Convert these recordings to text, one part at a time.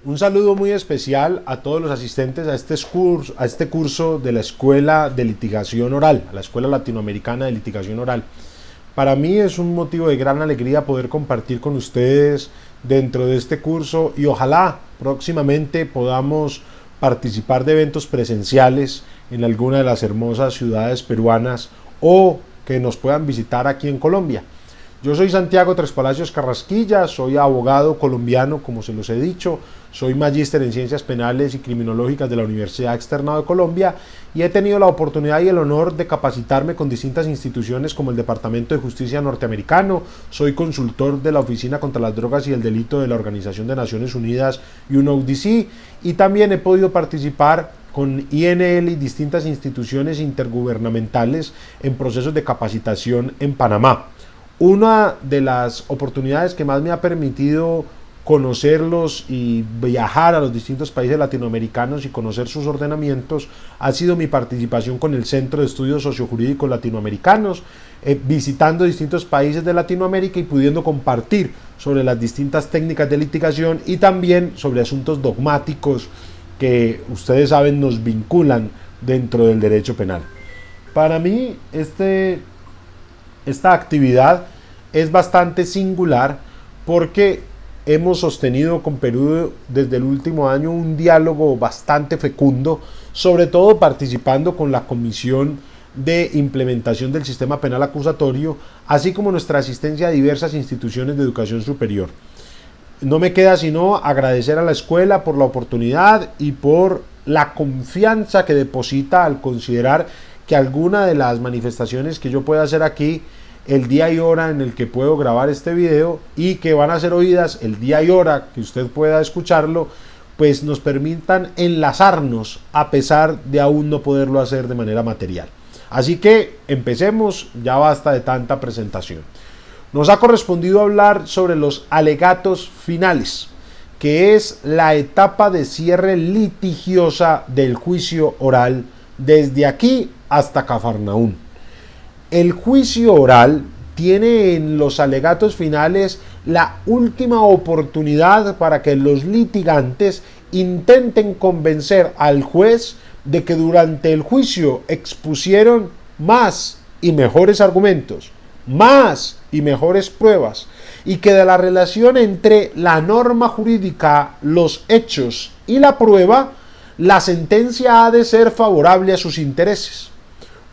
Un saludo muy especial a todos los asistentes a este curso de la Escuela de Litigación Oral, a la Escuela Latinoamericana de Litigación Oral. Para mí es un motivo de gran alegría poder compartir con ustedes dentro de este curso y ojalá próximamente podamos participar de eventos presenciales en alguna de las hermosas ciudades peruanas o que nos puedan visitar aquí en Colombia. Yo soy Santiago Tres Palacios Carrasquilla, soy abogado colombiano, como se los he dicho, soy magíster en Ciencias Penales y Criminológicas de la Universidad Externado de Colombia y he tenido la oportunidad y el honor de capacitarme con distintas instituciones como el Departamento de Justicia norteamericano, soy consultor de la Oficina contra las Drogas y el Delito de la Organización de Naciones Unidas UNODC y también he podido participar con INL y distintas instituciones intergubernamentales en procesos de capacitación en Panamá. Una de las oportunidades que más me ha permitido conocerlos y viajar a los distintos países latinoamericanos y conocer sus ordenamientos ha sido mi participación con el Centro de Estudios Sociojurídicos Latinoamericanos, visitando distintos países de Latinoamérica y pudiendo compartir sobre las distintas técnicas de litigación y también sobre asuntos dogmáticos que ustedes saben nos vinculan dentro del derecho penal. Para mí esta actividad es bastante singular porque hemos sostenido con Perú desde el último año un diálogo bastante fecundo, sobre todo participando con la Comisión de Implementación del Sistema Penal Acusatorio, así como nuestra asistencia a diversas instituciones de educación superior. No me queda sino agradecer a la escuela por la oportunidad y por la confianza que deposita al considerar que alguna de las manifestaciones que yo pueda hacer aquí, el día y hora en el que puedo grabar este video y que van a ser oídas el día y hora que usted pueda escucharlo, pues nos permitan enlazarnos a pesar de aún no poderlo hacer de manera material. Así que empecemos, ya basta de tanta presentación. Nos ha correspondido hablar sobre los alegatos finales, que es la etapa de cierre litigiosa del juicio oral desde aquí hasta Cafarnaún. El juicio oral tiene en los alegatos finales la última oportunidad para que los litigantes intenten convencer al juez de que durante el juicio expusieron más y mejores argumentos, más y mejores pruebas, y que de la relación entre la norma jurídica, los hechos y la prueba, la sentencia ha de ser favorable a sus intereses.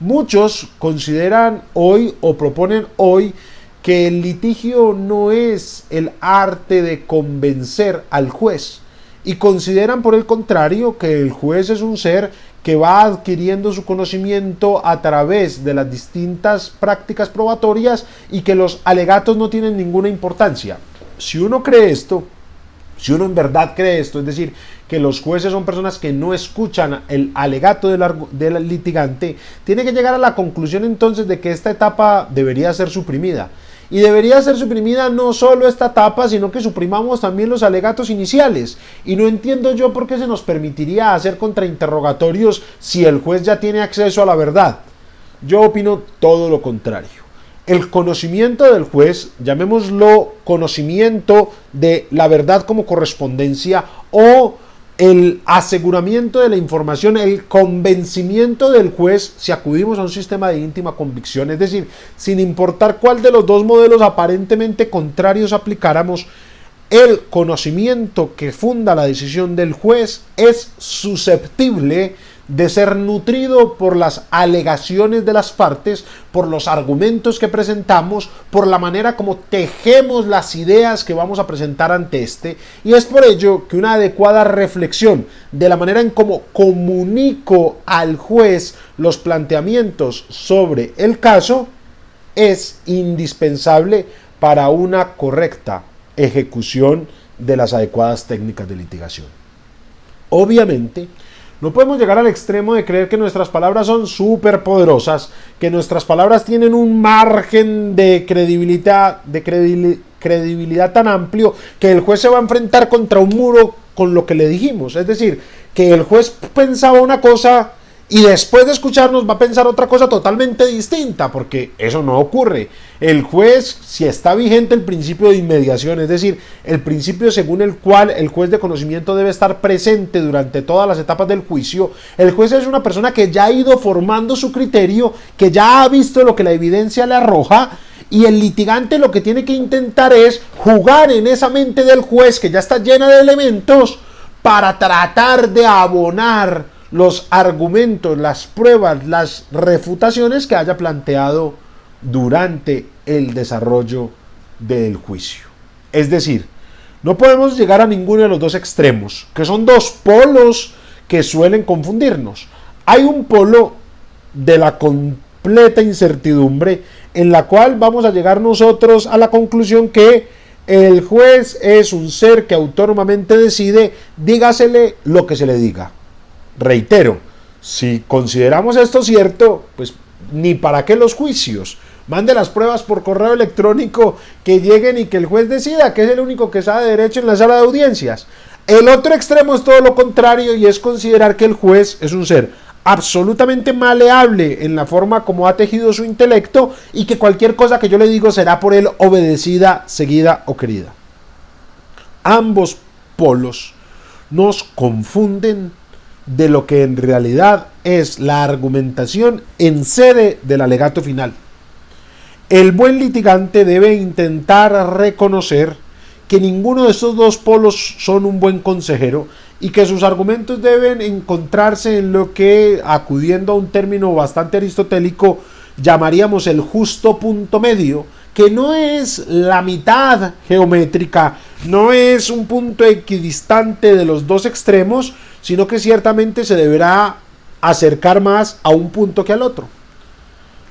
Muchos consideran hoy o proponen hoy que el litigio no es el arte de convencer al juez y consideran por el contrario que el juez es un ser que va adquiriendo su conocimiento a través de las distintas prácticas probatorias y que los alegatos no tienen ninguna importancia. Si uno cree esto, si uno en verdad cree esto, es decir, que los jueces son personas que no escuchan el alegato del litigante, tiene que llegar a la conclusión entonces de que esta etapa debería ser suprimida. Y debería ser suprimida no solo esta etapa, sino que suprimamos también los alegatos iniciales. Y no entiendo yo por qué se nos permitiría hacer contrainterrogatorios si el juez ya tiene acceso a la verdad. Yo opino todo lo contrario. El conocimiento del juez, llamémoslo conocimiento de la verdad como correspondencia o el aseguramiento de la información, el convencimiento del juez si acudimos a un sistema de íntima convicción, es decir, sin importar cuál de los dos modelos aparentemente contrarios aplicáramos, el conocimiento que funda la decisión del juez es susceptible de ser nutrido por las alegaciones de las partes, por los argumentos que presentamos, por la manera como tejemos las ideas que vamos a presentar ante este, y es por ello que una adecuada reflexión de la manera en cómo comunico al juez los planteamientos sobre el caso es indispensable para una correcta ejecución de las adecuadas técnicas de litigación. Obviamente, no podemos llegar al extremo de creer que nuestras palabras son súper poderosas, que nuestras palabras tienen un margen de credibilidad tan amplio que el juez se va a enfrentar contra un muro con lo que le dijimos. Es decir, que el juez pensaba una cosa y después de escucharnos va a pensar otra cosa totalmente distinta, porque eso no ocurre. El juez, si está vigente el principio de inmediación, es decir, el principio según el cual el juez de conocimiento debe estar presente durante todas las etapas del juicio, el juez es una persona que ya ha ido formando su criterio, que ya ha visto lo que la evidencia le arroja, y el litigante lo que tiene que intentar es jugar en esa mente del juez que ya está llena de elementos para tratar de abonar los argumentos, las pruebas, las refutaciones que haya planteado durante el desarrollo del juicio. Es decir, no podemos llegar a ninguno de los dos extremos, que son dos polos que suelen confundirnos. Hay un polo de la completa incertidumbre en la cual vamos a llegar nosotros a la conclusión que el juez es un ser que autónomamente decide, dígasele lo que se le diga. Reitero, si consideramos esto cierto, pues ni para qué los juicios. Mande las pruebas por correo electrónico, que lleguen y que el juez decida, que es el único que sabe derecho en la sala de audiencias. El otro extremo es todo lo contrario, y es considerar que el juez es un ser absolutamente maleable en la forma como ha tejido su intelecto, y que cualquier cosa que yo le digo será por él obedecida, seguida o querida. Ambos polos nos confunden de lo que en realidad es la argumentación en sede del alegato final. El buen litigante debe intentar reconocer que ninguno de estos dos polos son un buen consejero, y que sus argumentos deben encontrarse en lo que, acudiendo a un término bastante aristotélico, llamaríamos el justo punto medio, que no es la mitad geométrica, no es un punto equidistante de los dos extremos, sino que ciertamente se deberá acercar más a un punto que al otro.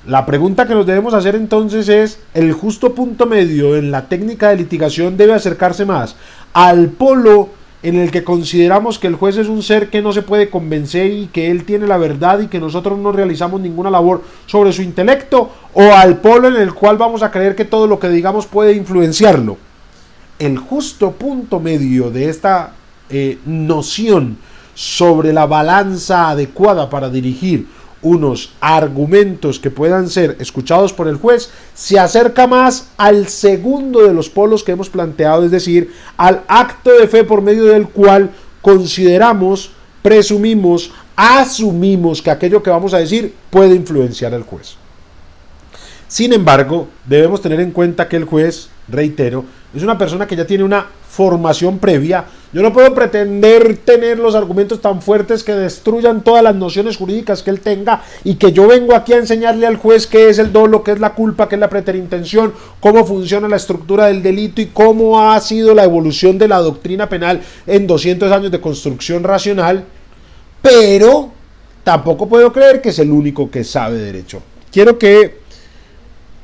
La pregunta que nos debemos hacer entonces es, ¿el justo punto medio en la técnica de litigación debe acercarse más al polo en el que consideramos que el juez es un ser que no se puede convencer y que él tiene la verdad y que nosotros no realizamos ninguna labor sobre su intelecto, o al polo en el cual vamos a creer que todo lo que digamos puede influenciarlo? El justo punto medio de esta noción sobre la balanza adecuada para dirigir unos argumentos que puedan ser escuchados por el juez se acerca más al segundo de los polos que hemos planteado, es decir, al acto de fe por medio del cual consideramos, presumimos, asumimos que aquello que vamos a decir puede influenciar al juez. Sin embargo, debemos tener en cuenta que el juez, reitero, es una persona que ya tiene una formación previa. Yo no puedo pretender tener los argumentos tan fuertes que destruyan todas las nociones jurídicas que él tenga, y que yo vengo aquí a enseñarle al juez qué es el dolo, qué es la culpa, qué es la preterintención, cómo funciona la estructura del delito y cómo ha sido la evolución de la doctrina penal en 200 años de construcción racional, pero tampoco puedo creer que es el único que sabe derecho. Quiero que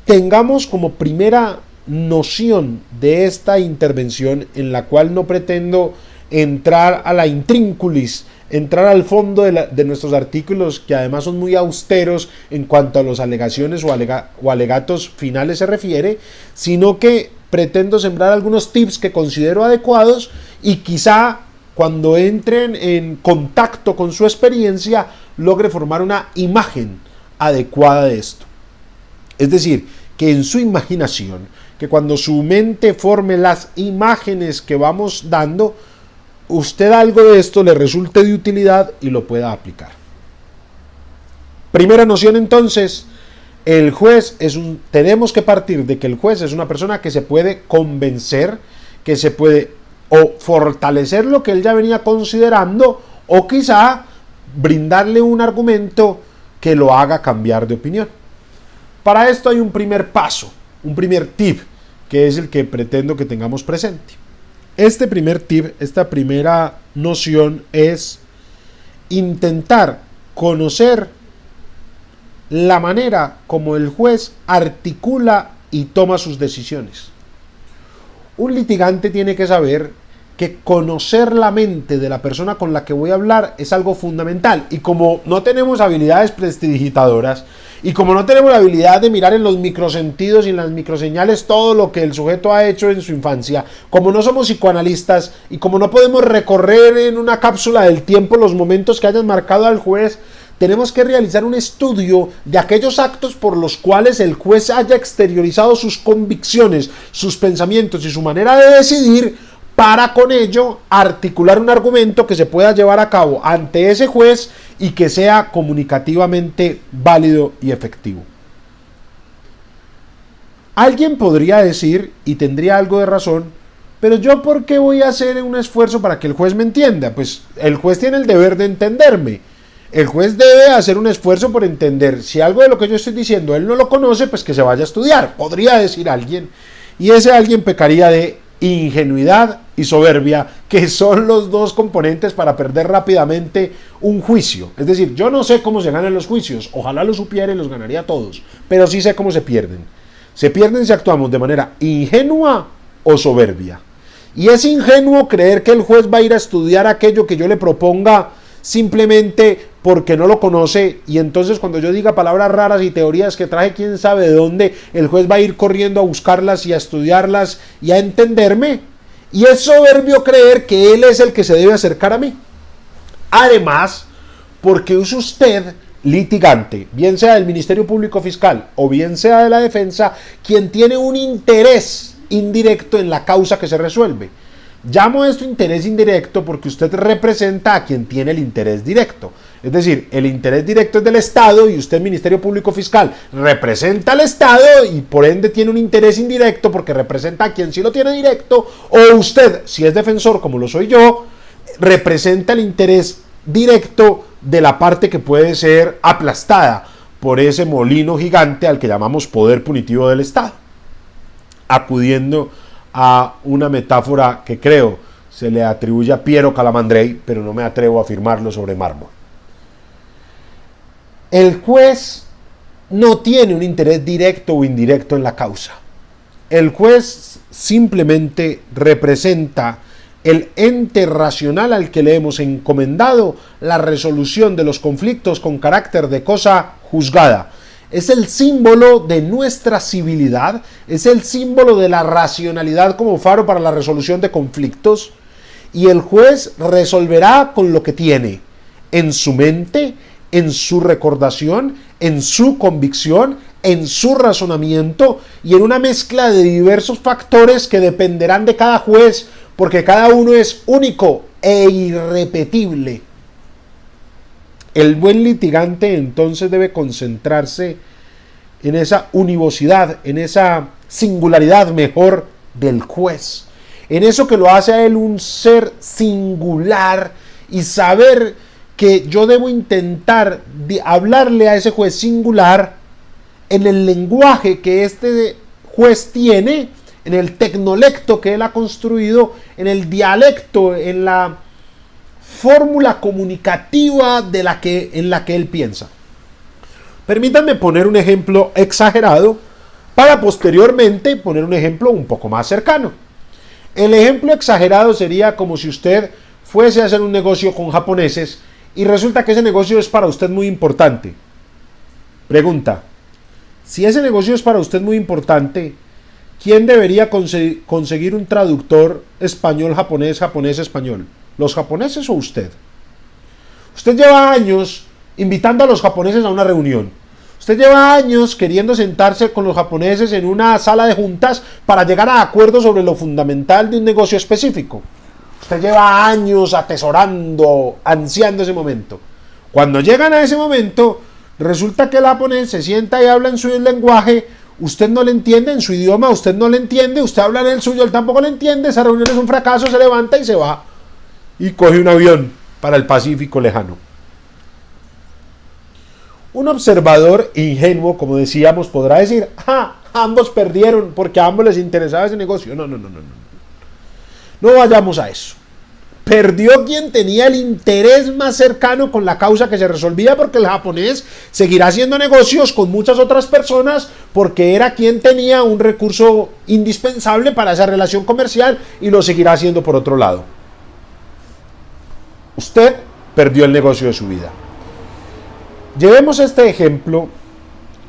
tengamos como primera noción de esta intervención, en la cual no pretendo entrar a la intrínculis, entrar al fondo de nuestros artículos, que además son muy austeros en cuanto a las alegaciones o alegatos finales se refiere, sino que pretendo sembrar algunos tips que considero adecuados, y quizá cuando entren en contacto con su experiencia logre formar una imagen adecuada de esto. Es decir, que en su imaginación, que cuando su mente forme las imágenes que vamos dando, usted algo de esto le resulte de utilidad y lo pueda aplicar. Primera noción entonces, el juez tenemos que partir de que el juez es una persona que se puede convencer, que se puede o fortalecer lo que él ya venía considerando, o quizá brindarle un argumento que lo haga cambiar de opinión. Para esto hay un primer paso, un primer tip, que es el que pretendo que tengamos presente. Este primer tip, esta primera noción, es intentar conocer la manera como el juez articula y toma sus decisiones. Un litigante tiene que saber que conocer la mente de la persona con la que voy a hablar es algo fundamental, y como no tenemos habilidades prestidigitadoras, y como no tenemos la habilidad de mirar en los microsentidos y en las microseñales todo lo que el sujeto ha hecho en su infancia, como no somos psicoanalistas, y como no podemos recorrer en una cápsula del tiempo los momentos que hayan marcado al juez, tenemos que realizar un estudio de aquellos actos por los cuales el juez haya exteriorizado sus convicciones, sus pensamientos y su manera de decidir, para con ello articular un argumento que se pueda llevar a cabo ante ese juez y que sea comunicativamente válido y efectivo. Alguien podría decir, y tendría algo de razón, pero yo ¿por qué voy a hacer un esfuerzo para que el juez me entienda? Pues el juez tiene el deber de entenderme. El juez debe hacer un esfuerzo por entender. Si algo de lo que yo estoy diciendo él no lo conoce, pues que se vaya a estudiar, podría decir alguien. Y ese alguien pecaría de ingenuidad y soberbia, que son los dos componentes para perder rápidamente un juicio. Es decir, yo no sé cómo se ganan los juicios, ojalá lo supiera y los ganaría todos, pero sí sé cómo se pierden. Se pierden si actuamos de manera ingenua o soberbia. Y es ingenuo creer que el juez va a ir a estudiar aquello que yo le proponga simplemente porque no lo conoce, y entonces cuando yo diga palabras raras y teorías que traje quién sabe de dónde, el juez va a ir corriendo a buscarlas y a estudiarlas y a entenderme. Y es soberbio creer que él es el que se debe acercar a mí. Además, porque es usted, litigante, bien sea del Ministerio Público Fiscal o bien sea de la defensa, quien tiene un interés indirecto en la causa que se resuelve. Llamo esto interés indirecto porque usted representa a quien tiene el interés directo. Es decir, el interés directo es del Estado y usted, Ministerio Público Fiscal, representa al Estado y por ende tiene un interés indirecto porque representa a quien sí lo tiene directo, o usted, si es defensor como lo soy yo, representa el interés directo de la parte que puede ser aplastada por ese molino gigante al que llamamos poder punitivo del Estado. Acudiendo a una metáfora que creo se le atribuye a Piero Calamandrei, pero no me atrevo a afirmarlo sobre mármol. El juez no tiene un interés directo o indirecto en la causa. El juez simplemente representa el ente racional al que le hemos encomendado la resolución de los conflictos con carácter de cosa juzgada. Es el símbolo de nuestra civilidad, es el símbolo de la racionalidad como faro para la resolución de conflictos, y el juez resolverá con lo que tiene en su mente, en su recordación, en su convicción, en su razonamiento y en una mezcla de diversos factores que dependerán de cada juez, porque cada uno es único e irrepetible. El buen litigante entonces debe concentrarse en esa univocidad, en esa singularidad mejor del juez, en eso que lo hace a él un ser singular, y saber que yo debo intentar hablarle a ese juez singular en el lenguaje que este juez tiene, en el tecnolecto que él ha construido, en el dialecto, en la fórmula comunicativa en la que él piensa. Permítanme poner un ejemplo exagerado para posteriormente poner un ejemplo un poco más cercano. El ejemplo exagerado sería como si usted fuese a hacer un negocio con japoneses y resulta que ese negocio es para usted muy importante. Pregunta: si ese negocio es para usted muy importante, ¿quién debería conseguir un traductor español-japonés, japonés-español? ¿Los japoneses o usted? Usted lleva años invitando a los japoneses a una reunión. Usted lleva años queriendo sentarse con los japoneses en una sala de juntas para llegar a acuerdos sobre lo fundamental de un negocio específico. Usted lleva años atesorando, ansiando ese momento. Cuando llegan a ese momento, resulta que el japonés se sienta y habla en su lenguaje, usted no le entiende, en su idioma usted no le entiende, usted habla en el suyo, él tampoco le entiende, esa reunión es un fracaso, se levanta y se va. Y coge un avión para el Pacífico lejano. Un observador ingenuo, como decíamos, podrá decir: ambos perdieron porque a ambos les interesaba ese negocio. No. No vayamos a eso. Perdió quien tenía el interés más cercano con la causa que se resolvía, porque el japonés seguirá haciendo negocios con muchas otras personas porque era quien tenía un recurso indispensable para esa relación comercial y lo seguirá haciendo por otro lado. Usted perdió el negocio de su vida. Llevemos este ejemplo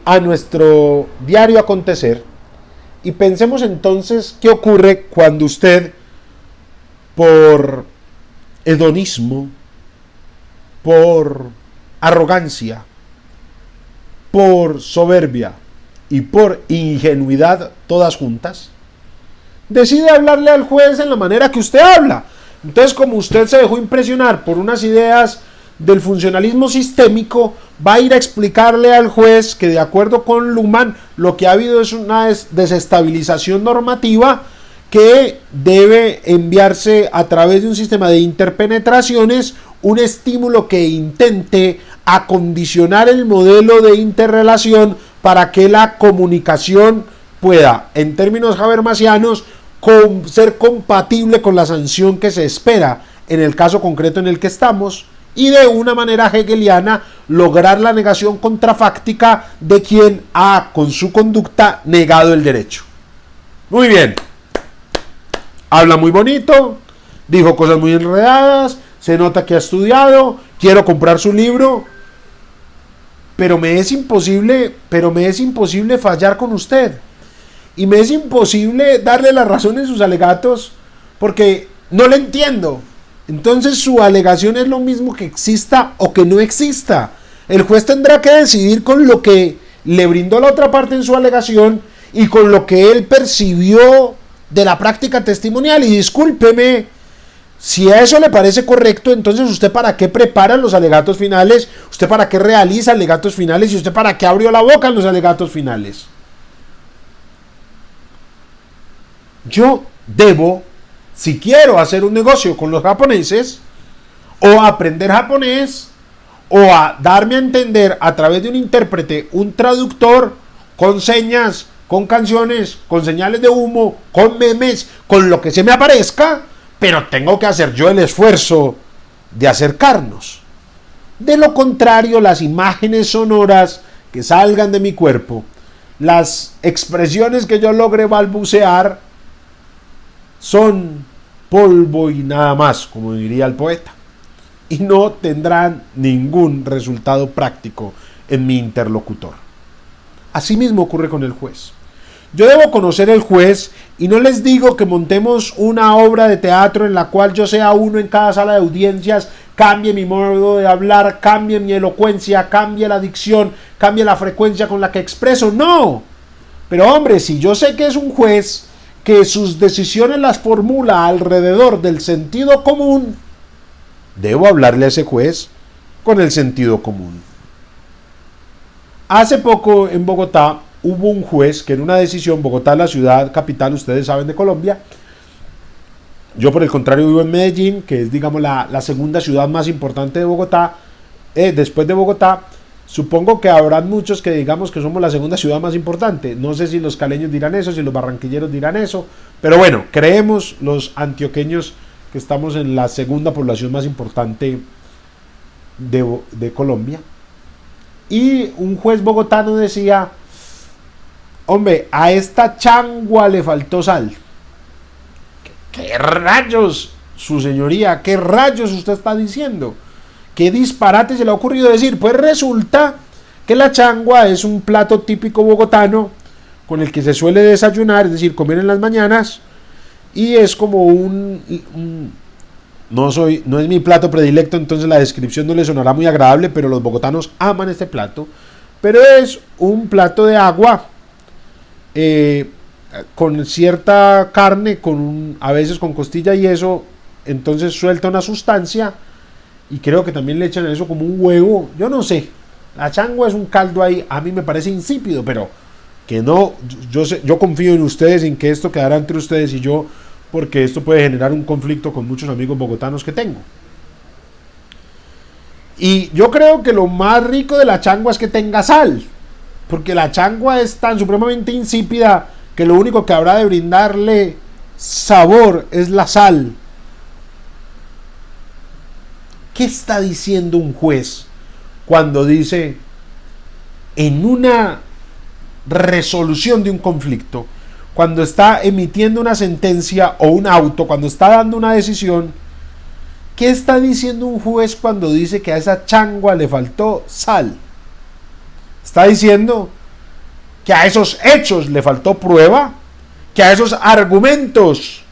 a nuestro diario acontecer y pensemos entonces qué ocurre cuando usted, por hedonismo, por arrogancia, por soberbia y por ingenuidad todas juntas, decide hablarle al juez en la manera que usted habla. Entonces, como usted se dejó impresionar por unas ideas del funcionalismo sistémico, va a ir a explicarle al juez que, de acuerdo con Luhmann, lo que ha habido es una desestabilización normativa que debe enviarse a través de un sistema de interpenetraciones, un estímulo que intente acondicionar el modelo de interrelación para que la comunicación pueda, en términos habermasianos, ser compatible con la sanción que se espera en el caso concreto en el que estamos, y de una manera hegeliana lograr la negación contrafáctica de quien ha, con su conducta, negado el derecho. Muy bien. Habla muy bonito, dijo cosas muy enredadas, se nota que ha estudiado, quiero comprar su libro, pero me es imposible fallar con usted. Y me es imposible darle la razón en sus alegatos porque no le entiendo. Entonces su alegación es lo mismo que exista o que no exista. El juez tendrá que decidir con lo que le brindó la otra parte en su alegación y con lo que él percibió de la práctica testimonial. Y discúlpeme, si a eso le parece correcto, entonces usted para qué prepara los alegatos finales, usted para qué realiza alegatos finales y usted para qué abrió la boca en los alegatos finales. Yo debo, si quiero hacer un negocio con los japoneses, o aprender japonés, o a darme a entender a través de un intérprete, un traductor, con señas, con canciones, con señales de humo, con memes, con lo que se me aparezca, pero tengo que hacer yo el esfuerzo de acercarnos. De lo contrario, las imágenes sonoras que salgan de mi cuerpo, las expresiones que yo logre balbucear, son polvo y nada más, como diría el poeta, y no tendrán ningún resultado práctico en mi interlocutor. Asimismo ocurre con el juez. Yo debo conocer el juez y no les digo que montemos una obra de teatro en la cual yo sea uno en cada sala de audiencias, cambie mi modo de hablar, cambie mi elocuencia, cambie la dicción, cambie la frecuencia con la que expreso. No. Pero hombre, si yo sé que es un juez que sus decisiones las formula alrededor del sentido común, debo hablarle a ese juez con el sentido común. Hace poco en Bogotá hubo un juez que en una decisión, Bogotá, la ciudad capital, ustedes saben, de Colombia, yo por el contrario vivo en Medellín, que es, digamos, la segunda ciudad más importante de Bogotá, después de Bogotá. Supongo que habrán muchos que digamos que somos la segunda ciudad más importante. No sé si los caleños dirán eso, si los barranquilleros dirán eso, pero bueno, creemos los antioqueños que estamos en la segunda población más importante de Colombia. Y un juez bogotano decía: hombre, a esta changua le faltó sal. ¿Qué rayos, su señoría? ¿Qué rayos usted está diciendo? ¿Qué disparate se le ha ocurrido decir? Pues resulta que la changua es un plato típico bogotano con el que se suele desayunar, es decir, comer en las mañanas, y es como no es mi plato predilecto, entonces la descripción no le sonará muy agradable, pero los bogotanos aman este plato. Pero es un plato de agua con cierta carne, a veces con costilla y eso, entonces suelta una sustancia. Y creo que también le echan a eso como un huevo. Yo no sé. La changua es un caldo ahí. A mí me parece insípido, pero que no. Yo confío en ustedes, en que esto quedará entre ustedes y yo, porque esto puede generar un conflicto con muchos amigos bogotanos que tengo. Y yo creo que lo más rico de la changua es que tenga sal, porque la changua es tan supremamente insípida que lo único que habrá de brindarle sabor es la sal. ¿Qué está diciendo un juez cuando dice, en una resolución de un conflicto, cuando está emitiendo una sentencia o un auto, cuando está dando una decisión, qué está diciendo un juez cuando dice que a esa changua le faltó sal? Está diciendo que a esos hechos le faltó prueba, que a esos argumentos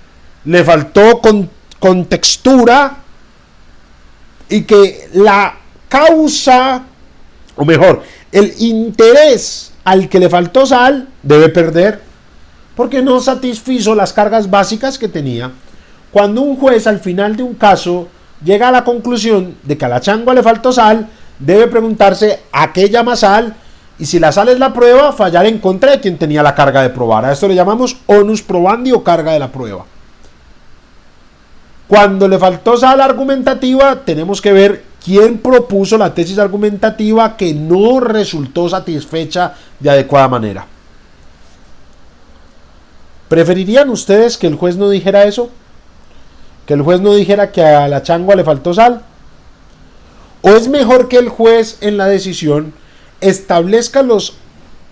le faltó contextura, y que la causa, o mejor, el interés al que le faltó sal debe perder porque no satisfizo las cargas básicas que tenía. Cuando un juez al final de un caso llega a la conclusión de que a la changua le faltó sal, debe preguntarse a qué llama sal, y si la sal es la prueba, fallar en contra de quien tenía la carga de probar. A esto le llamamos onus probandi o carga de la prueba. Cuando le faltó sal argumentativa, tenemos que ver quién propuso la tesis argumentativa que no resultó satisfecha de adecuada manera. ¿Preferirían ustedes que el juez no dijera eso? ¿Que el juez no dijera que a la changua le faltó sal? ¿O es mejor que el juez en la decisión establezca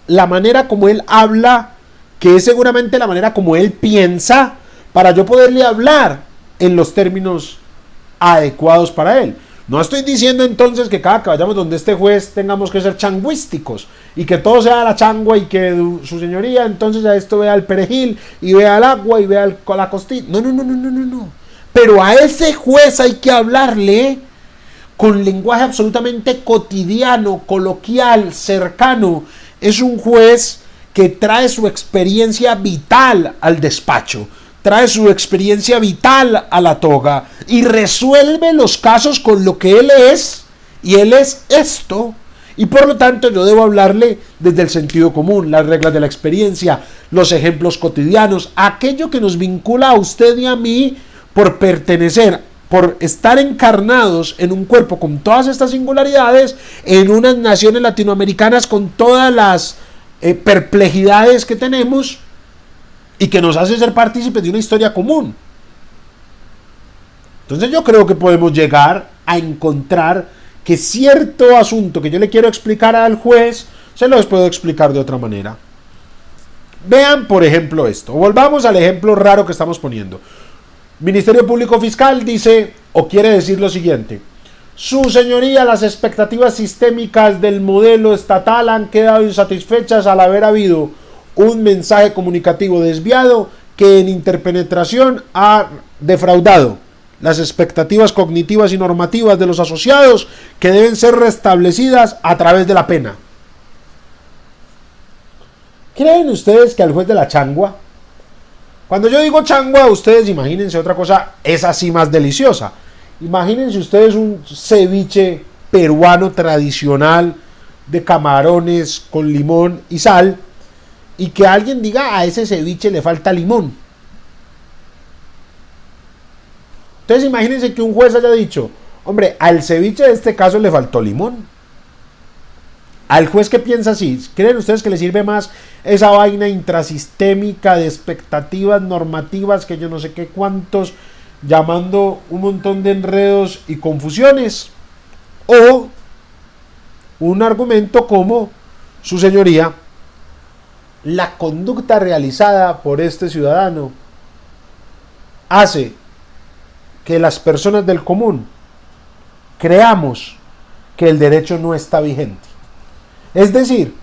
la manera como él habla, que es seguramente la manera como él piensa, para yo poderle hablar en los términos adecuados para él? No estoy diciendo entonces que cada que vayamos donde este juez tengamos que ser changuísticos y que todo sea la changua y que su señoría entonces a esto vea el perejil y vea el agua y vea la costilla. No. Pero a ese juez hay que hablarle con lenguaje absolutamente cotidiano, coloquial, cercano. Es un juez que trae su experiencia vital al despacho, trae su experiencia vital a la toga y resuelve los casos con lo que él es, y él es esto, y por lo tanto yo debo hablarle desde el sentido común, las reglas de la experiencia, los ejemplos cotidianos, aquello que nos vincula a usted y a mí por pertenecer, por estar encarnados en un cuerpo con todas estas singularidades, en unas naciones latinoamericanas con todas las perplejidades que tenemos y que nos hace ser partícipes de una historia común. Entonces yo creo que podemos llegar a encontrar que cierto asunto que yo le quiero explicar al juez, se los puedo explicar de otra manera. Vean, por ejemplo, esto. Volvamos al ejemplo raro que estamos poniendo. Ministerio Público Fiscal dice, o quiere decir lo siguiente: su señoría, las expectativas sistémicas del modelo estatal han quedado insatisfechas al haber habido un mensaje comunicativo desviado que en interpenetración ha defraudado las expectativas cognitivas y normativas de los asociados, que deben ser restablecidas a través de la pena. ¿Creen ustedes que al juez de la changua, cuando yo digo changua, ustedes imagínense otra cosa, es así más deliciosa? Imagínense ustedes un ceviche peruano tradicional de camarones con limón y sal, y que alguien diga, a ese ceviche le falta limón. Entonces imagínense que un juez haya dicho, hombre, al ceviche de este caso le faltó limón. Al juez que piensa así, ¿creen ustedes que le sirve más esa vaina intrasistémica de expectativas normativas que yo no sé qué cuántos, llamando un montón de enredos y confusiones? O un argumento como, su señoría, la conducta realizada por este ciudadano hace que las personas del común creamos que el derecho no está vigente. Es decir,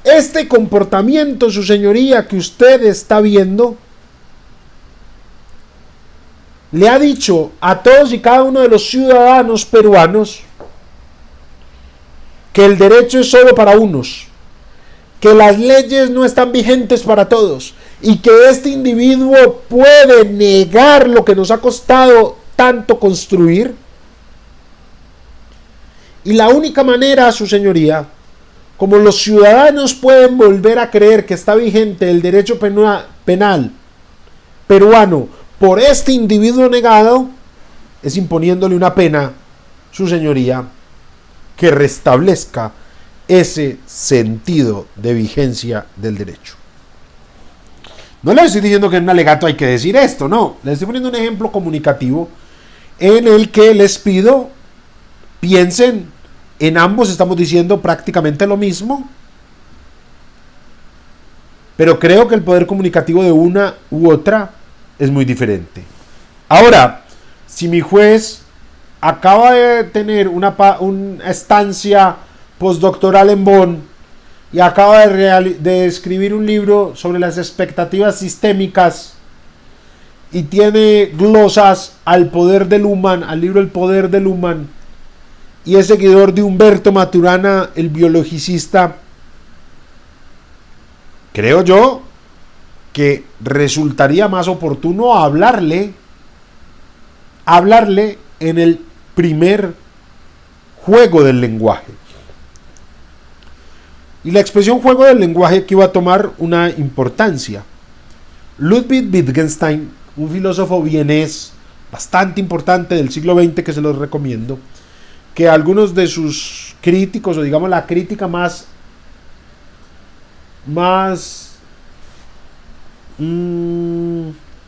este comportamiento, su señoría, que usted está viendo, le ha dicho a todos y cada uno de los ciudadanos peruanos que el derecho es solo para unos, que las leyes no están vigentes para todos y que este individuo puede negar lo que nos ha costado tanto construir. Y la única manera, su señoría, como los ciudadanos pueden volver a creer que está vigente el derecho penal peruano por este individuo negado, es imponiéndole una pena, su señoría, que restablezca ese sentido de vigencia del derecho. No le estoy diciendo que en un alegato hay que decir esto, no. Les estoy poniendo un ejemplo comunicativo en el que les pido, piensen, en ambos estamos diciendo prácticamente lo mismo, pero creo que el poder comunicativo de una u otra es muy diferente. Ahora, si mi juez acaba de tener una estancia postdoctoral en Bonn y acaba de escribir un libro sobre las expectativas sistémicas y tiene glosas al poder de Luhmann, al libro El poder de Luhmann, y es seguidor de Humberto Maturana, el biologicista, creo yo que resultaría más oportuno hablarle en el primer juego del lenguaje. Y la expresión juego del lenguaje aquí va a tomar una importancia. Ludwig Wittgenstein, un filósofo vienés bastante importante del siglo XX que se los recomiendo, que algunos de sus críticos, o digamos la crítica más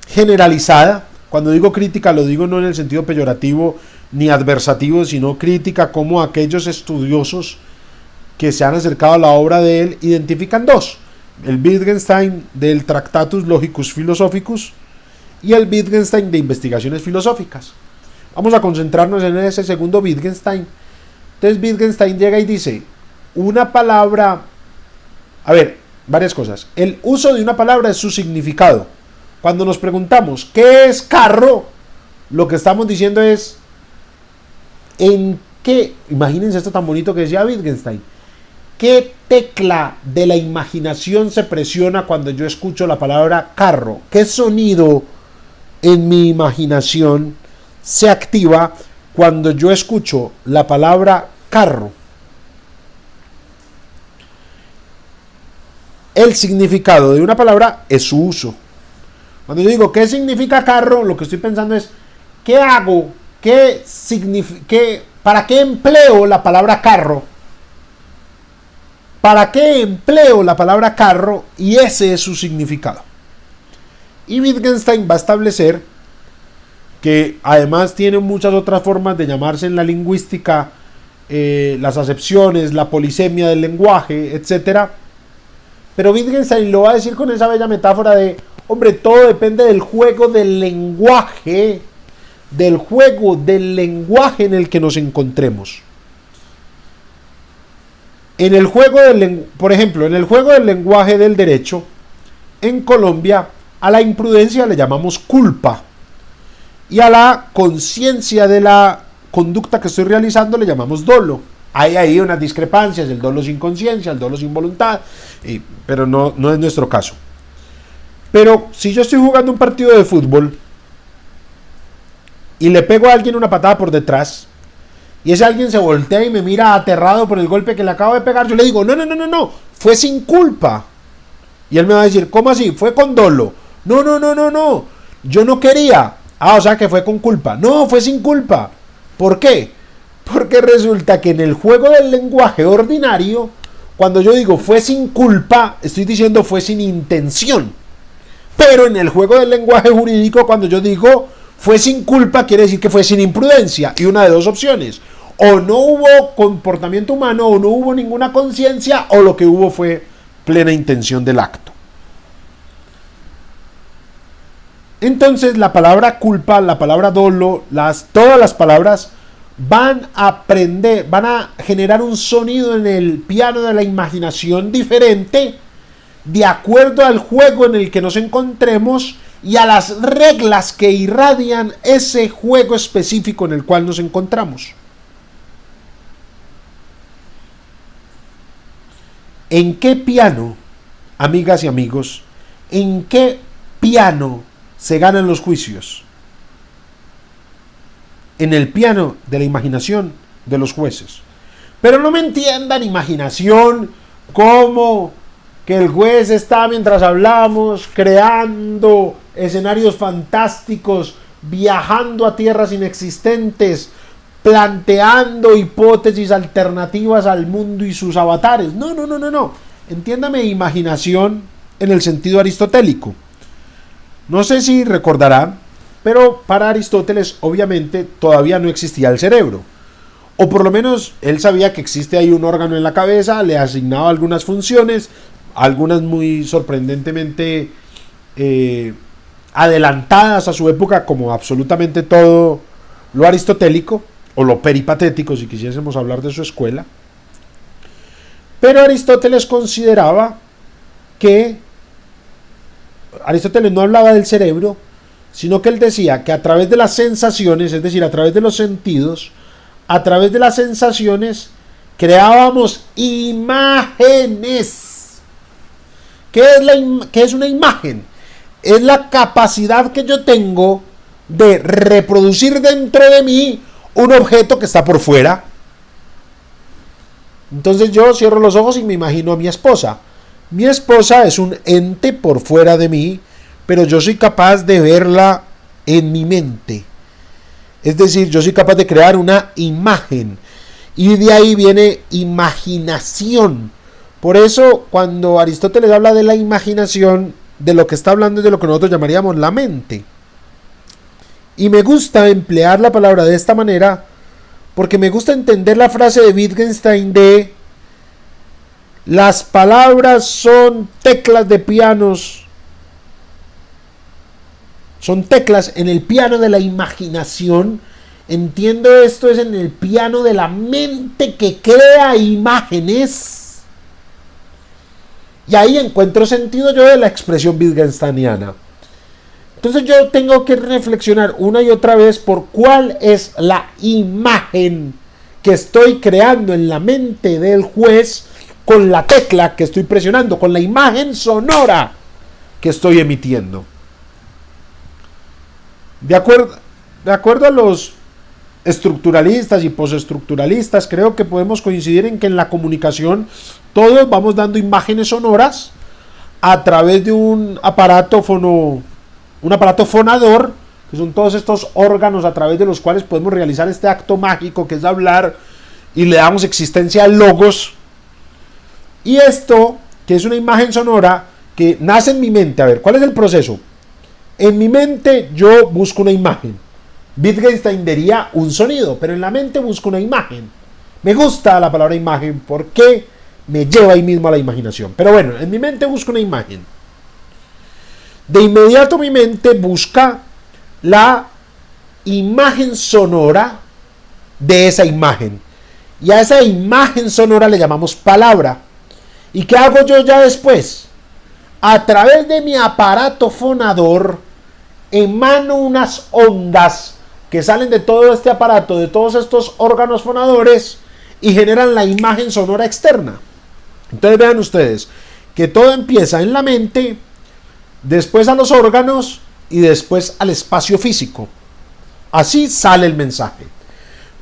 generalizada, cuando digo crítica lo digo no en el sentido peyorativo ni adversativo, sino crítica como aquellos estudiosos que se han acercado a la obra de él identifican dos: el Wittgenstein del Tractatus Logicus Philosophicus y el Wittgenstein de Investigaciones Filosóficas. Vamos a concentrarnos en ese segundo Wittgenstein. Entonces Wittgenstein llega y dice, una palabra, varias cosas. El uso de una palabra es su significado. Cuando nos preguntamos ¿qué es carro?, lo que estamos diciendo es ¿en qué? Imagínense esto tan bonito que decía Wittgenstein. ¿Qué tecla de la imaginación se presiona cuando yo escucho la palabra carro? ¿Qué sonido en mi imaginación se activa cuando yo escucho la palabra carro? El significado de una palabra es su uso. Cuando yo digo ¿qué significa carro?, lo que estoy pensando es ¿qué hago? ¿Para qué empleo la palabra carro? ¿Para qué empleo la palabra carro? Y ese es su significado. Y Wittgenstein va a establecer que además tiene muchas otras formas de llamarse en la lingüística, las acepciones, la polisemia del lenguaje, etc. Pero Wittgenstein lo va a decir con esa bella metáfora de, hombre, todo depende del juego del lenguaje, en el que nos encontremos. En el juego por ejemplo, en el juego del lenguaje del derecho, en Colombia, a la imprudencia le llamamos culpa y a la conciencia de la conducta que estoy realizando le llamamos dolo. Hay ahí unas discrepancias, el dolo sin conciencia, el dolo sin voluntad, pero no es nuestro caso. Pero si yo estoy jugando un partido de fútbol y le pego a alguien una patada por detrás, y ese alguien se voltea y me mira aterrado por el golpe que le acabo de pegar, yo le digo, no, fue sin culpa. Y él me va a decir, ¿cómo así? Fue con dolo. No, yo no quería. O sea que fue con culpa. No, fue sin culpa. ¿Por qué? Porque resulta que en el juego del lenguaje ordinario, cuando yo digo fue sin culpa, estoy diciendo fue sin intención. Pero en el juego del lenguaje jurídico, cuando yo digo fue sin culpa, quiere decir que fue sin imprudencia. Y una de dos opciones: o no hubo comportamiento humano, o no hubo ninguna conciencia, o lo que hubo fue plena intención del acto. Entonces la palabra culpa, la palabra dolo, todas las palabras van a generar un sonido en el piano de la imaginación diferente de acuerdo al juego en el que nos encontremos y a las reglas que irradian ese juego específico en el cual nos encontramos. ¿En qué piano, amigas y amigos, en qué piano se ganan los juicios? En el piano de la imaginación de los jueces. Pero no me entiendan imaginación como que el juez está, mientras hablamos, creando escenarios fantásticos, viajando a tierras inexistentes, planteando hipótesis alternativas al mundo y sus avatares. No. Entiéndame imaginación en el sentido aristotélico. No sé si recordarán, pero para Aristóteles obviamente todavía no existía el cerebro. O por lo menos él sabía que existe ahí un órgano en la cabeza, le asignaba algunas funciones, algunas muy sorprendentemente adelantadas a su época, como absolutamente todo lo aristotélico, o lo peripatético si quisiésemos hablar de su escuela. Pero Aristóteles consideraba que Aristóteles no hablaba del cerebro, sino que él decía que a través de las sensaciones, es decir, a través de los sentidos, a través de las sensaciones, creábamos imágenes. ¿Qué es una imagen? Es la capacidad que yo tengo de reproducir dentro de mí un objeto que está por fuera. Entonces yo cierro los ojos y me imagino a mi esposa. Mi esposa es un ente por fuera de mí, pero yo soy capaz de verla en mi mente. Es decir, yo soy capaz de crear una imagen. Y de ahí viene imaginación. Por eso, cuando Aristóteles habla de la imaginación, de lo que está hablando es de lo que nosotros llamaríamos la mente. Y me gusta emplear la palabra de esta manera, porque me gusta entender la frase de Wittgenstein de: las palabras son teclas de pianos. Son teclas en el piano de la imaginación. Entiendo esto, es en el piano de la mente que crea imágenes. Y ahí encuentro sentido yo de la expresión wittgensteiniana. Entonces yo tengo que reflexionar una y otra vez por cuál es la imagen que estoy creando en la mente del juez con la tecla que estoy presionando, con la imagen sonora que estoy emitiendo. De acuerdo a los estructuralistas y postestructuralistas, creo que podemos coincidir en que en la comunicación todos vamos dando imágenes sonoras a través de un aparato fonador, que son todos estos órganos a través de los cuales podemos realizar este acto mágico que es hablar, y le damos existencia al logos. Y esto, que es una imagen sonora que nace en mi mente. A ver, ¿cuál es el proceso? En mi mente yo busco una imagen. Wittgenstein diría un sonido, pero en la mente busco una imagen. Me gusta la palabra imagen porque me lleva ahí mismo a la imaginación. Pero bueno, en mi mente busco una imagen. De inmediato mi mente busca la imagen sonora de esa imagen. Y a esa imagen sonora le llamamos palabra. ¿Y qué hago yo ya después? A través de mi aparato fonador emano unas ondas que salen de todo este aparato, de todos estos órganos fonadores, y generan la imagen sonora externa. Entonces vean ustedes que todo empieza en la mente, después a los órganos y después al espacio físico. Así sale el mensaje.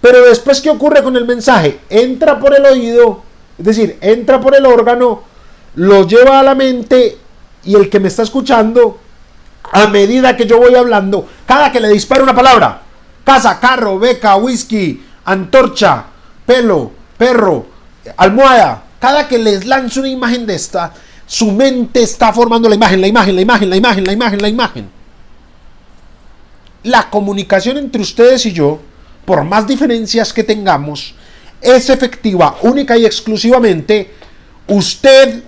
Pero después, ¿qué ocurre con el mensaje? Entra por el oído, es decir, entra por el órgano, lo lleva a la mente, y el que me está escuchando, a medida que yo voy hablando, cada que le disparo una palabra, casa, carro, beca, whisky, antorcha, pelo, perro, almohada, cada que les lanzo una imagen de esta, su mente está formando la imagen. La comunicación entre ustedes y yo, por más diferencias que tengamos, es efectiva única y exclusivamente. Usted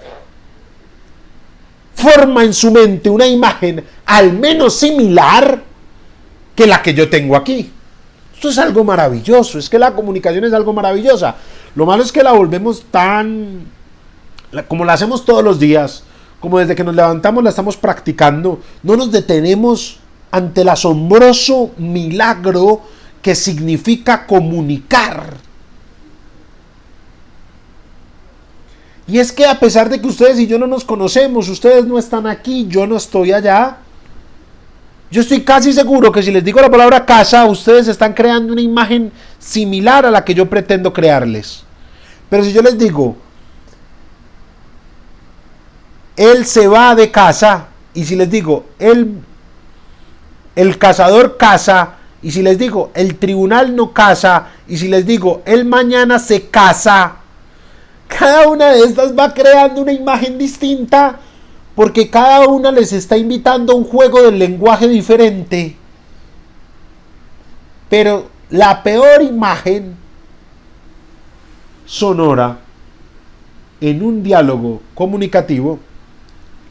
forma en su mente una imagen al menos similar que la que yo tengo aquí. Esto es algo maravilloso, es que la comunicación es algo maravillosa. Lo malo es que la volvemos como la hacemos todos los días, como desde que nos levantamos la estamos practicando. No nos detenemos ante el asombroso milagro que significa comunicar. Y es que a pesar de que ustedes y yo no nos conocemos, ustedes no están aquí, yo no estoy allá, yo estoy casi seguro que si les digo la palabra casa, ustedes están creando una imagen similar a la que yo pretendo crearles. Pero si yo les digo, él se va de casa, y si les digo, el cazador caza, y si les digo, el tribunal no casa, y si les digo, él mañana se casa, cada una de estas va creando una imagen distinta, porque cada una les está invitando a un juego del lenguaje diferente. Pero la peor imagen sonora en un diálogo comunicativo,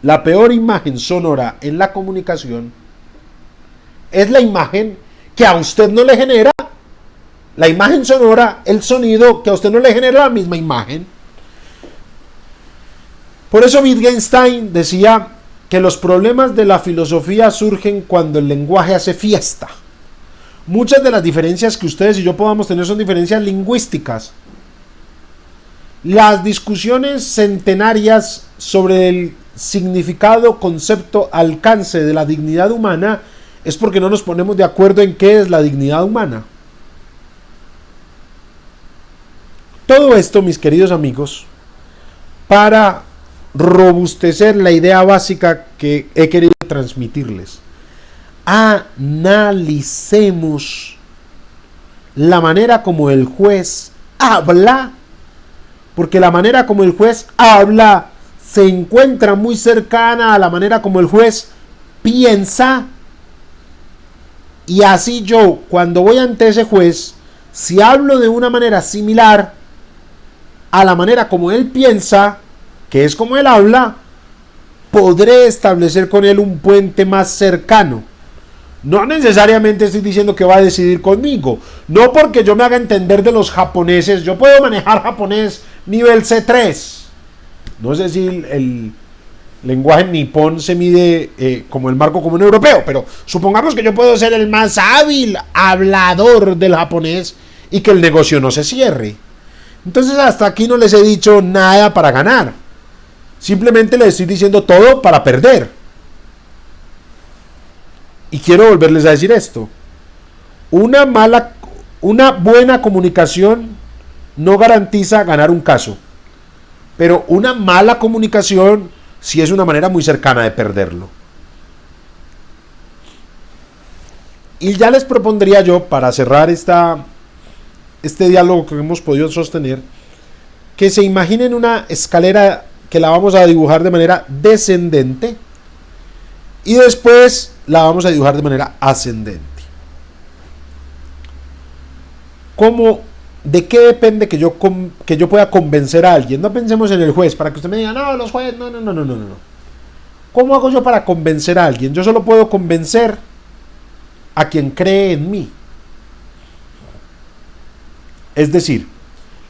la peor imagen sonora en la comunicación, es la imagen que a usted no le genera, la imagen sonora, el sonido que a usted no le genera la misma imagen. Por eso Wittgenstein decía que los problemas de la filosofía surgen cuando el lenguaje hace fiesta. Muchas de las diferencias que ustedes y yo podamos tener son diferencias lingüísticas. Las discusiones centenarias sobre el significado, concepto, alcance de la dignidad humana es porque no nos ponemos de acuerdo en qué es la dignidad humana. Todo esto, mis queridos amigos, para robustecer la idea básica que he querido transmitirles. Analicemos la manera como el juez habla, porque la manera como el juez habla se encuentra muy cercana a la manera como el juez piensa, y así yo, cuando voy ante ese juez, si hablo de una manera similar a la manera como él piensa, que es como él habla, podré establecer con él un puente más cercano. No necesariamente estoy diciendo que va a decidir conmigo, no porque yo me haga entender de los japoneses. Yo puedo manejar japonés nivel C3. No sé si el lenguaje nipón se mide como el marco común europeo, pero supongamos que yo puedo ser el más hábil hablador del japonés y que el negocio no se cierre. Entonces hasta aquí no les he dicho nada para ganar. Simplemente les estoy diciendo todo para perder. Y quiero volverles a decir esto. Una buena comunicación no garantiza ganar un caso. Pero una mala comunicación sí es una manera muy cercana de perderlo. Y ya les propondría yo, para cerrar este diálogo que hemos podido sostener, que se imaginen una escalera que la vamos a dibujar de manera descendente y después la vamos a dibujar de manera ascendente. ¿De qué depende que yo pueda convencer a alguien? No pensemos en el juez, para que usted me diga, no, los jueces, no. ¿Cómo hago yo para convencer a alguien? Yo solo puedo convencer a quien cree en mí. Es decir,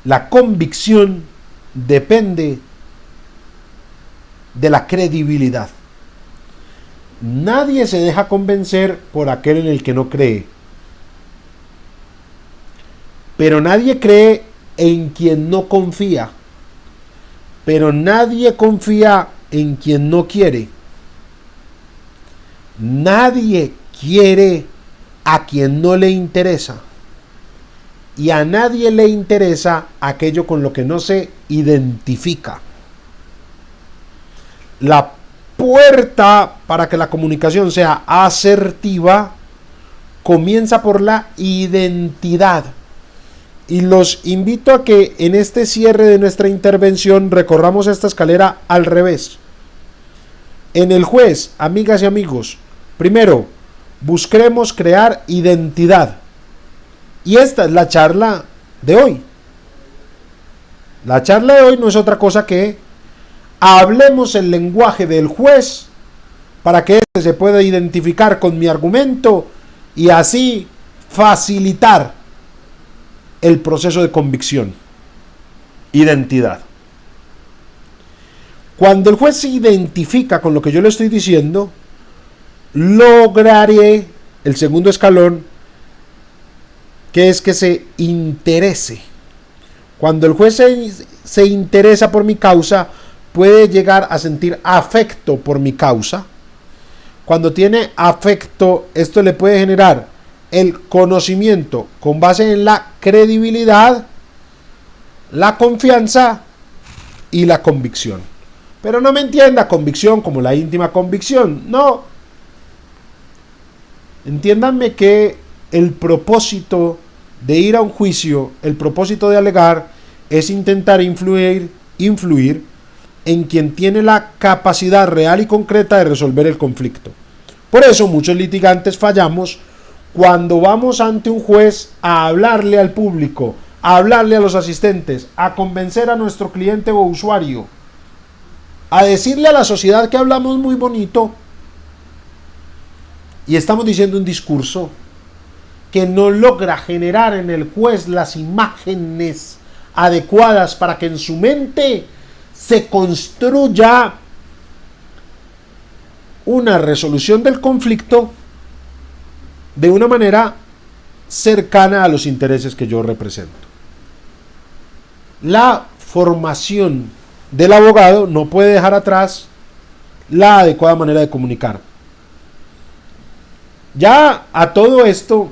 la convicción depende de la credibilidad. Nadie se deja convencer por aquel en el que no cree. Pero nadie cree en quien no confía. Pero nadie confía en quien no quiere. Nadie quiere a quien no le interesa. Y a nadie le interesa aquello con lo que no se identifica. La puerta para que la comunicación sea asertiva comienza por la identidad. Y los invito a que en este cierre de nuestra intervención recorramos esta escalera al revés. En el juez, amigas y amigos, primero, busquemos crear identidad. Y esta es la charla de hoy. La charla de hoy no es otra cosa que hablemos el lenguaje del juez para que éste se pueda identificar con mi argumento y así facilitar el proceso de convicción. Identidad. Cuando el juez se identifica con lo que yo le estoy diciendo, lograré el segundo escalón, que es que se interese. Cuando el juez se interesa por mi causa, puede llegar a sentir afecto por mi causa. Cuando tiene afecto, esto le puede generar el conocimiento con base en la credibilidad, la confianza y la convicción. Pero no me entienda convicción como la íntima convicción, no. Entiéndanme que el propósito de ir a un juicio, el propósito de alegar, es intentar influir en quien tiene la capacidad real y concreta de resolver el conflicto. Por eso muchos litigantes fallamos cuando vamos ante un juez a hablarle al público, a hablarle a los asistentes, a convencer a nuestro cliente o usuario, a decirle a la sociedad que hablamos muy bonito y estamos diciendo un discurso que no logra generar en el juez las imágenes adecuadas para que en su mente se construya una resolución del conflicto de una manera cercana a los intereses que yo represento. La formación del abogado no puede dejar atrás la adecuada manera de comunicar. Ya a todo esto,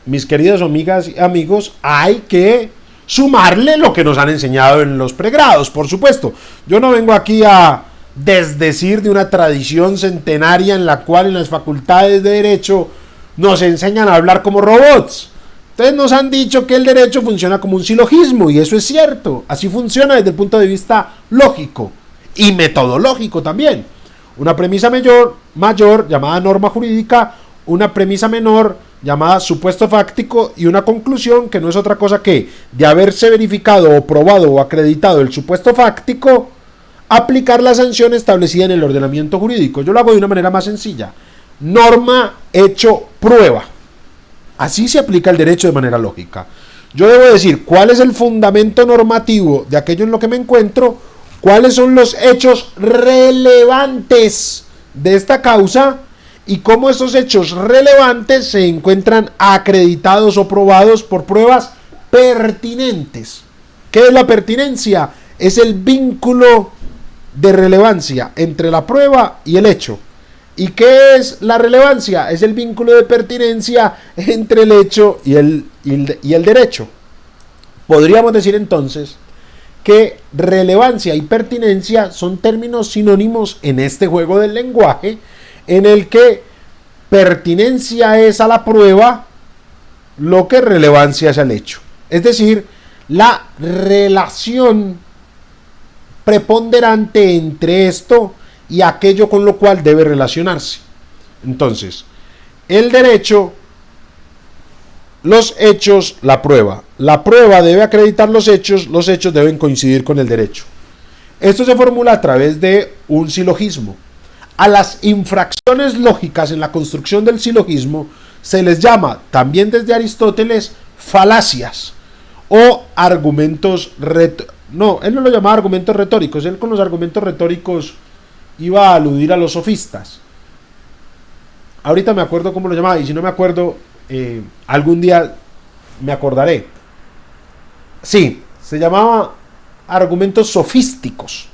mis queridas amigas y amigos, hay que sumarle lo que nos han enseñado en los pregrados, por supuesto. Yo no vengo aquí a desdecir de una tradición centenaria en la cual en las facultades de Derecho nos enseñan a hablar como robots. Entonces nos han dicho que el derecho funciona como un silogismo, y eso es cierto. Así funciona desde el punto de vista lógico y metodológico también. Una premisa mayor llamada norma jurídica, una premisa menor llamada supuesto fáctico, y una conclusión que no es otra cosa que, de haberse verificado o probado o acreditado el supuesto fáctico, aplicar la sanción establecida en el ordenamiento jurídico. Yo lo hago de una manera más sencilla: norma, hecho, prueba. Así se aplica el derecho de manera lógica. Yo debo decir cuál es el fundamento normativo de aquello en lo que me encuentro, cuáles son los hechos relevantes de esta causa y cómo esos hechos relevantes se encuentran acreditados o probados por pruebas pertinentes. ¿Qué es la pertinencia? Es el vínculo de relevancia entre la prueba y el hecho. ¿Y qué es la relevancia? Es el vínculo de pertinencia entre el hecho y el derecho. Podríamos decir entonces que relevancia y pertinencia son términos sinónimos en este juego del lenguaje, en el que pertinencia es a la prueba lo que relevancia es al hecho. Es decir, la relación preponderante entre esto y aquello con lo cual debe relacionarse. Entonces, el derecho, los hechos, la prueba. La prueba debe acreditar los hechos deben coincidir con el derecho. Esto se formula a través de un silogismo. A las infracciones lógicas en la construcción del silogismo se les llama, también desde Aristóteles, falacias o argumentos retóricos. No, él no lo llamaba argumentos retóricos, él con los argumentos retóricos iba a aludir a los sofistas. Ahorita me acuerdo cómo lo llamaba, y si no me acuerdo, algún día me acordaré. Sí, se llamaba argumentos sofísticos.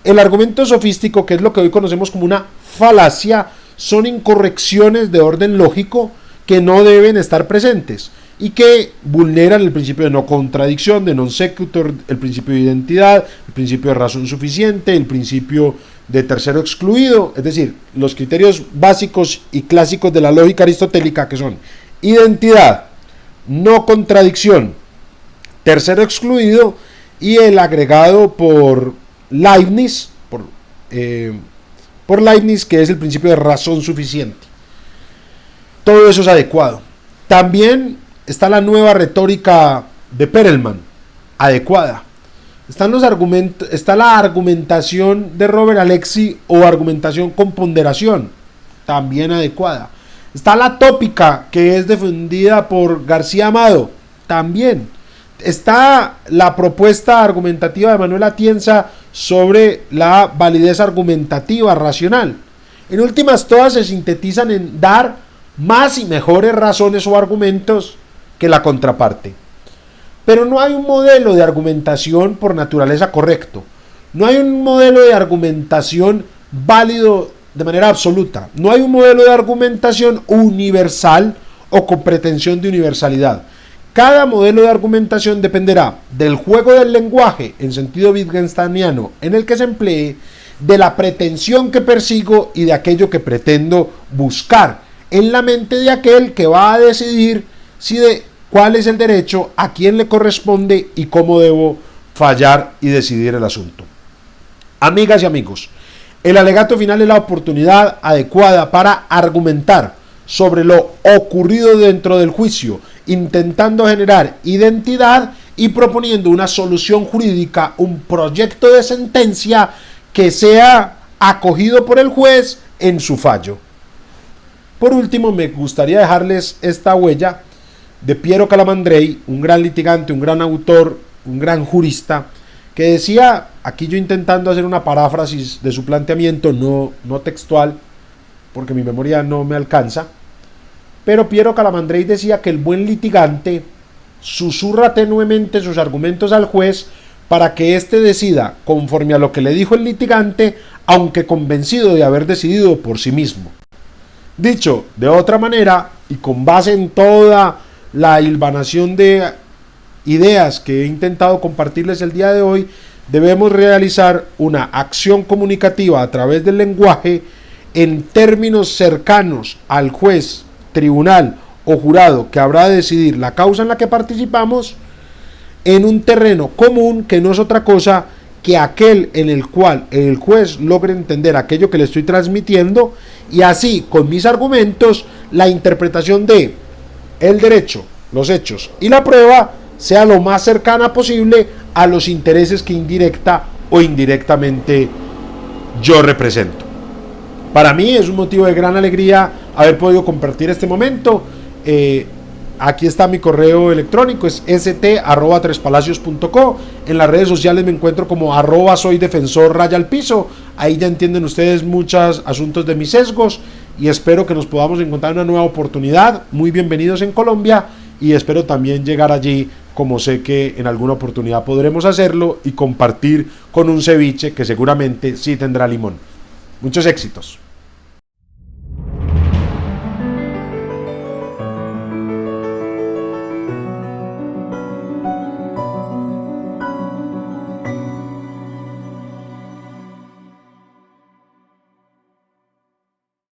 El argumento sofístico, que es lo que hoy conocemos como una falacia, son incorrecciones de orden lógico que no deben estar presentes y que vulneran el principio de no contradicción, de non sequitur, el principio de identidad, el principio de razón suficiente, el principio de tercero excluido, es decir, los criterios básicos y clásicos de la lógica aristotélica, que son identidad, no contradicción, tercero excluido, y el agregado por Leibniz, que es el principio de razón suficiente. Todo eso es adecuado. También está la nueva retórica de Perelman, adecuada. Está la argumentación de Robert Alexy o argumentación con ponderación, también adecuada. Está la tópica, que es defendida por García Amado, también. Está la propuesta argumentativa de Manuel Atienza sobre la validez argumentativa racional. En últimas, todas se sintetizan en dar más y mejores razones o argumentos que la contraparte. Pero no hay un modelo de argumentación por naturaleza correcto. No hay un modelo de argumentación válido de manera absoluta. No hay un modelo de argumentación universal o con pretensión de universalidad. Cada modelo de argumentación dependerá del juego del lenguaje en sentido wittgensteiniano en el que se emplee, de la pretensión que persigo y de aquello que pretendo buscar en la mente de aquel que va a decidir cuál es el derecho, a quién le corresponde y cómo debo fallar y decidir el asunto. Amigas y amigos, el alegato final es la oportunidad adecuada para argumentar sobre lo ocurrido dentro del juicio, intentando generar identidad y proponiendo una solución jurídica, un proyecto de sentencia que sea acogido por el juez en su fallo. Por último, me gustaría dejarles esta huella de Piero Calamandrei, un gran litigante, un gran autor, un gran jurista, que decía, aquí yo intentando hacer una paráfrasis de su planteamiento, no textual, porque mi memoria no me alcanza, pero Piero Calamandrei decía que el buen litigante susurra tenuemente sus argumentos al juez para que éste decida conforme a lo que le dijo el litigante, aunque convencido de haber decidido por sí mismo. Dicho de otra manera, y con base en toda la hilvanación de ideas que he intentado compartirles el día de hoy, debemos realizar una acción comunicativa a través del lenguaje en términos cercanos al juez, tribunal o jurado que habrá de decidir la causa en la que participamos, en un terreno común que no es otra cosa que aquel en el cual el juez logre entender aquello que le estoy transmitiendo, y así con mis argumentos la interpretación de el derecho, los hechos y la prueba sea lo más cercana posible a los intereses que indirecta o indirectamente yo represento. Para mí es un motivo de gran alegría haber podido compartir este momento. Aquí está mi correo electrónico, es st@trespalacios.co. En las redes sociales me encuentro como @soydefensor_al-piso. Ahí ya entienden ustedes muchos asuntos de mis sesgos y espero que nos podamos encontrar en una nueva oportunidad. Muy bienvenidos en Colombia y espero también llegar allí, como sé que en alguna oportunidad podremos hacerlo, y compartir con un ceviche que seguramente sí tendrá limón. Muchos éxitos.